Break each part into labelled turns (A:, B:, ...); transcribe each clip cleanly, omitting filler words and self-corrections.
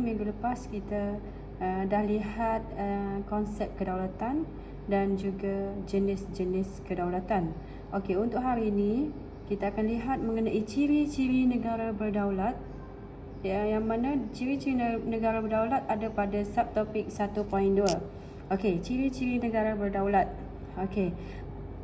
A: minggu lepas kita dah lihat konsep kedaulatan dan juga jenis-jenis kedaulatan. Okey, untuk hari ini kita akan lihat mengenai ciri-ciri negara berdaulat, yang mana ciri-ciri negara berdaulat ada pada subtopik 1.2. Okey, ciri-ciri negara berdaulat. Okey,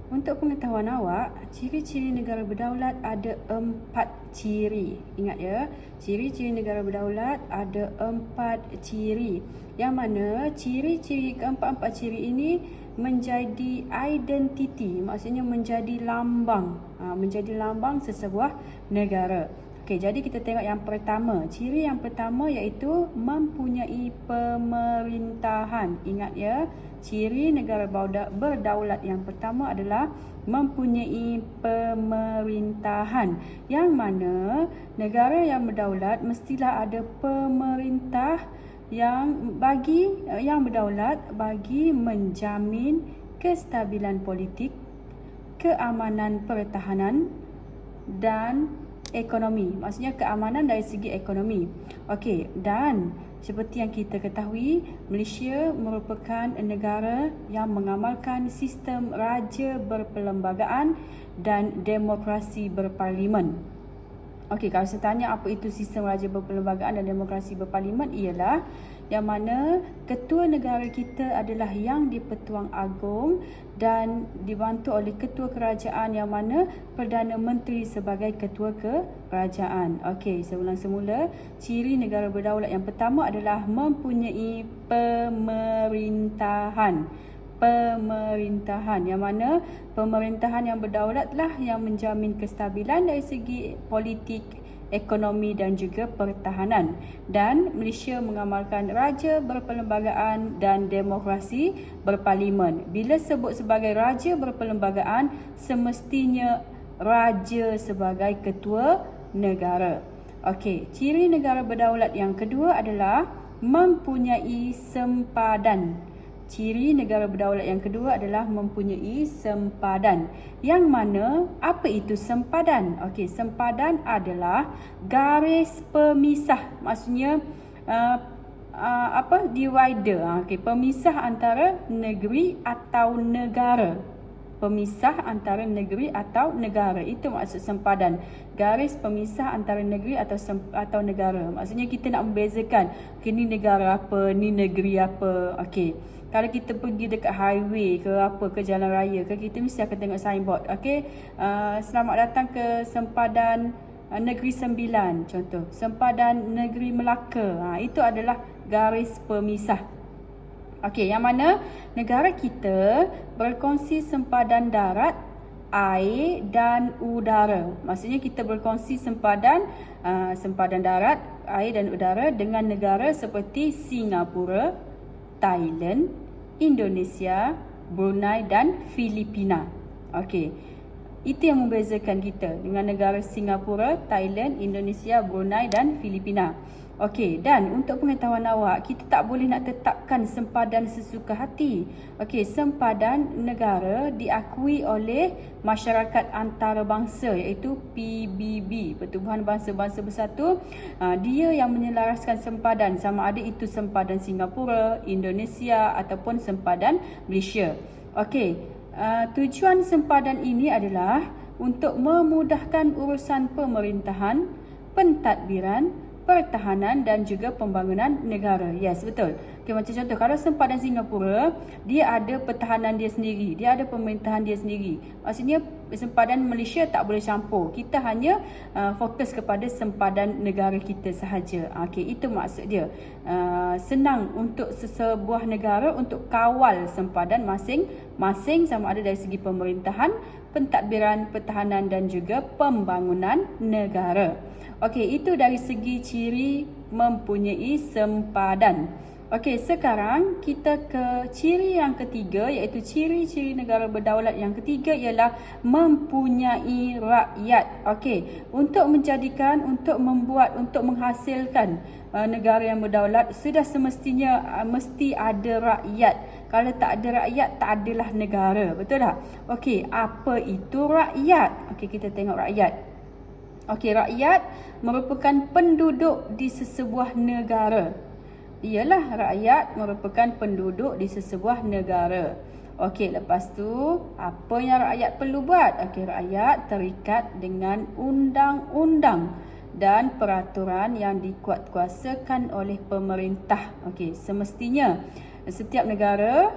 A: untuk pengetahuan awak, ciri-ciri negara berdaulat ada 4 ciri. Ingat ya, ciri-ciri negara berdaulat ada 4 ciri. Yang mana ciri-ciri keempat-empat ciri ini menjadi identiti, maksudnya menjadi lambang, menjadi lambang sesebuah negara. Okey, jadi kita tengok yang pertama. Ciri yang pertama iaitu mempunyai pemerintahan. Ingat ya, ciri negara berdaulat yang pertama adalah mempunyai pemerintahan. Yang mana negara yang berdaulat mestilah ada pemerintah yang berdaulat bagi menjamin kestabilan politik, keamanan pertahanan dan ekonomi. Maksudnya keamanan dari segi ekonomi. Okey, dan seperti yang kita ketahui, Malaysia merupakan negara yang mengamalkan sistem raja berperlembagaan dan demokrasi berparlimen. Okey, kalau saya tanya apa itu sistem raja berperlembagaan dan demokrasi berparlimen, ialah yang mana ketua negara kita adalah yang di-Pertuan Agong dan dibantu oleh ketua kerajaan, yang mana Perdana Menteri sebagai ketua kerajaan. Okey, saya ulang semula. Ciri negara berdaulat yang pertama adalah mempunyai pemerintahan. Pemerintahan, yang mana pemerintahan yang berdaulatlah yang menjamin kestabilan dari segi politik, ekonomi dan juga pertahanan. Dan Malaysia mengamalkan raja berperlembagaan dan demokrasi berparlimen. Bila sebut sebagai raja berperlembagaan, semestinya raja sebagai ketua negara. Okey, ciri negara berdaulat yang kedua adalah mempunyai sempadan. Ciri negara berdaulat yang kedua adalah mempunyai sempadan. Yang mana apa itu sempadan? Okey, sempadan adalah garis pemisah. Maksudnya divider. Okey, pemisah antara negeri atau negara. Pemisah antara negeri atau negara. Itu maksud sempadan. Garis pemisah antara negeri atau negara. Maksudnya kita nak membezakan, okay, ni negara apa, ni negeri apa. Okey, kalau kita pergi dekat highway ke apa, ke jalan raya ke, kita mesti akan tengok signboard. Okey, selamat datang ke sempadan Negeri Sembilan, contoh. Sempadan Negeri Melaka. Itu adalah garis pemisah. Okey, yang mana negara kita berkongsi sempadan darat, air dan udara. Maksudnya kita berkongsi sempadan darat, air dan udara dengan negara seperti Singapura, Thailand, Indonesia, Brunei dan Filipina. Okey, itu yang membezakan kita dengan negara Singapura, Thailand, Indonesia, Brunei dan Filipina. Okey, dan untuk pengetahuan awak, kita tak boleh nak tetapkan sempadan sesuka hati. Okey, sempadan negara diakui oleh Masyarakat Antarabangsa, iaitu PBB, Pertubuhan Bangsa-Bangsa Bersatu. Dia yang menyelaraskan sempadan, sama ada itu sempadan Singapura, Indonesia ataupun sempadan Malaysia. Okey, tujuan sempadan ini adalah untuk memudahkan urusan pemerintahan, pentadbiran, pertahanan dan juga pembangunan negara. Yes, betul. Okay, macam contoh, kalau sempadan Singapura, dia ada pertahanan dia sendiri, dia ada pemerintahan dia sendiri. Maksudnya sempadan Malaysia tak boleh campur. Kita hanya fokus kepada sempadan negara kita sahaja. Okey, itu maksud dia. Senang untuk sebuah negara untuk kawal sempadan masing-masing, sama ada dari segi pemerintahan, pentadbiran, pertahanan dan juga pembangunan negara. Okey, itu dari segi ciri mempunyai sempadan. Okey, sekarang kita ke ciri yang ketiga, iaitu ciri-ciri negara berdaulat yang ketiga ialah mempunyai rakyat. Okey, untuk menghasilkan negara yang berdaulat, sudah semestinya mesti ada rakyat. Kalau tak ada rakyat, tak adalah negara. Betul tak? Okey, apa itu rakyat? Okey, kita tengok rakyat. Okey, rakyat merupakan penduduk di sesebuah negara. ialah rakyat merupakan penduduk di sesebuah negara. Okey, lepas tu apa yang rakyat perlu buat? Okey, rakyat terikat dengan undang-undang dan peraturan yang dikuatkuasakan oleh pemerintah. Okey, semestinya setiap negara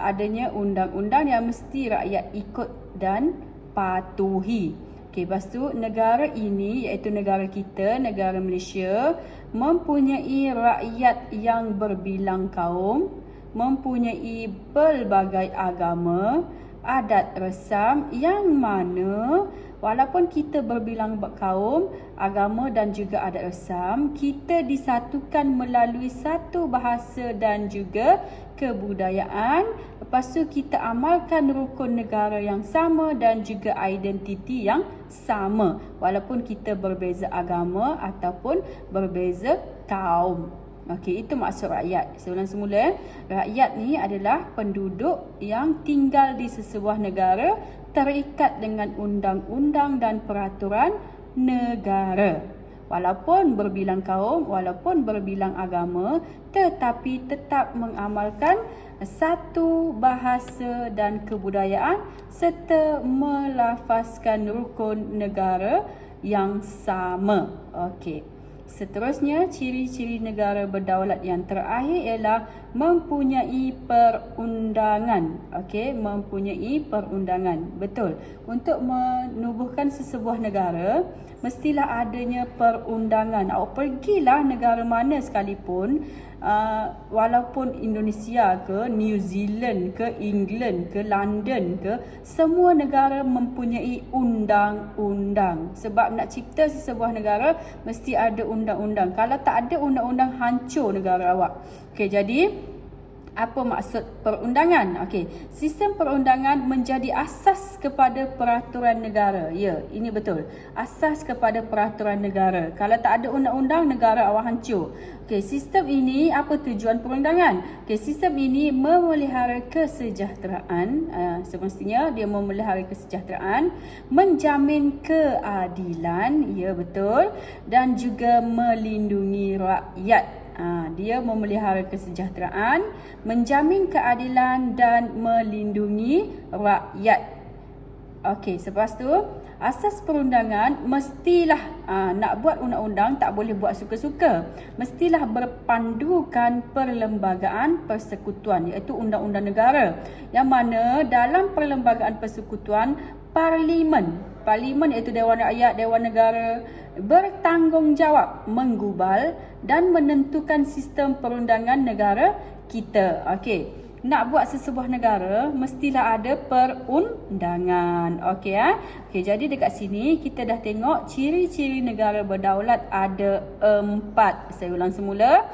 A: adanya undang-undang yang mesti rakyat ikut dan patuhi. Okey, lepas tu negara ini iaitu negara kita, negara Malaysia, mempunyai rakyat yang berbilang kaum, mempunyai pelbagai agama, adat resam yang mana walaupun kita berbilang kaum, agama dan juga adat resam, kita disatukan melalui satu bahasa dan juga kebudayaan. Lepas tu kita amalkan rukun negara yang sama dan juga identiti yang sama walaupun kita berbeza agama ataupun berbeza kaum. Okey, itu maksud rakyat. Saya ulang semula. Rakyat ni adalah penduduk yang tinggal di sesebuah negara terikat dengan undang-undang dan peraturan negara. Walaupun berbilang kaum, walaupun berbilang agama, tetapi tetap mengamalkan satu bahasa dan kebudayaan serta melafazkan rukun negara yang sama. Okey. Seterusnya, ciri-ciri negara berdaulat yang terakhir ialah mempunyai perundangan. Okey, mempunyai perundangan. Betul. Untuk menubuhkan sesebuah negara, mestilah adanya perundangan. Awak pergilah negara mana sekalipun, walaupun Indonesia ke, New Zealand ke, England ke, London ke, semua negara mempunyai undang-undang. Sebab nak cipta sesebuah negara, mesti ada undang-undang. Kalau tak ada undang-undang, hancur negara awak. Okey, jadi apa maksud perundangan? Okey, sistem perundangan menjadi asas kepada peraturan negara. Ya, ini betul. Asas kepada peraturan negara. Kalau tak ada undang-undang, negara awak hancur. Okey, sistem ini, apa tujuan perundangan? Okey, sistem ini memelihara kesejahteraan. Semestinya dia memelihara kesejahteraan, menjamin keadilan, ya betul, dan juga melindungi rakyat. Dia memelihara kesejahteraan, menjamin keadilan dan melindungi rakyat. Okey, selepas tu asas perundangan mestilah nak buat undang-undang tak boleh buat suka-suka. Mestilah berpandukan perlembagaan persekutuan, iaitu undang-undang negara. Yang mana dalam perlembagaan persekutuan, Parlimen iaitu Dewan Rakyat, Dewan Negara bertanggungjawab menggubal dan menentukan sistem perundangan negara kita. Okey, nak buat sesebuah negara mestilah ada perundangan. Okey Okey, jadi dekat sini kita dah tengok ciri-ciri negara berdaulat ada 4. Saya ulang semula.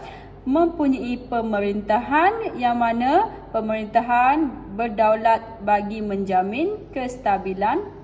A: Mempunyai pemerintahan yang mana pemerintahan berdaulat bagi menjamin kestabilan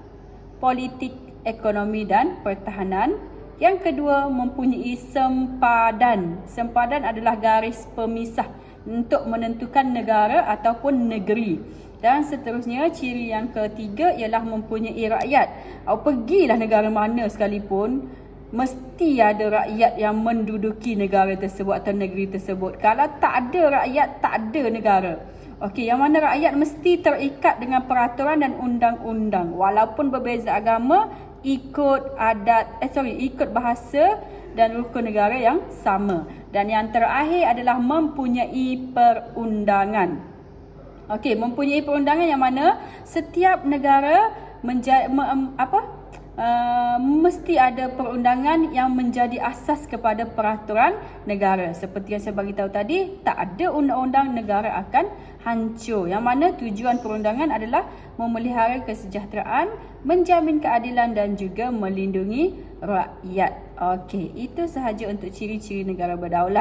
A: politik, ekonomi dan pertahanan. Yang kedua, mempunyai sempadan. Sempadan adalah garis pemisah untuk menentukan negara ataupun negeri. Dan seterusnya, ciri yang ketiga ialah mempunyai rakyat. Awak pergilah negara mana sekalipun, mesti ada rakyat yang menduduki negara tersebut atau negeri tersebut. Kalau tak ada rakyat, tak ada negara. Okey, yang mana rakyat mesti terikat dengan peraturan dan undang-undang. Walaupun berbeza agama, ikut bahasa dan rukun negara yang sama. Dan yang terakhir adalah mempunyai perundangan. Okey, mempunyai perundangan yang mana setiap negara mesti ada perundangan yang menjadi asas kepada peraturan negara. Seperti yang saya bagi tahu tadi, tak ada undang-undang, negara akan hancur. Yang mana tujuan perundangan adalah memelihara kesejahteraan, menjamin keadilan dan juga melindungi rakyat. Okey, itu sahaja untuk ciri-ciri negara berdaulat.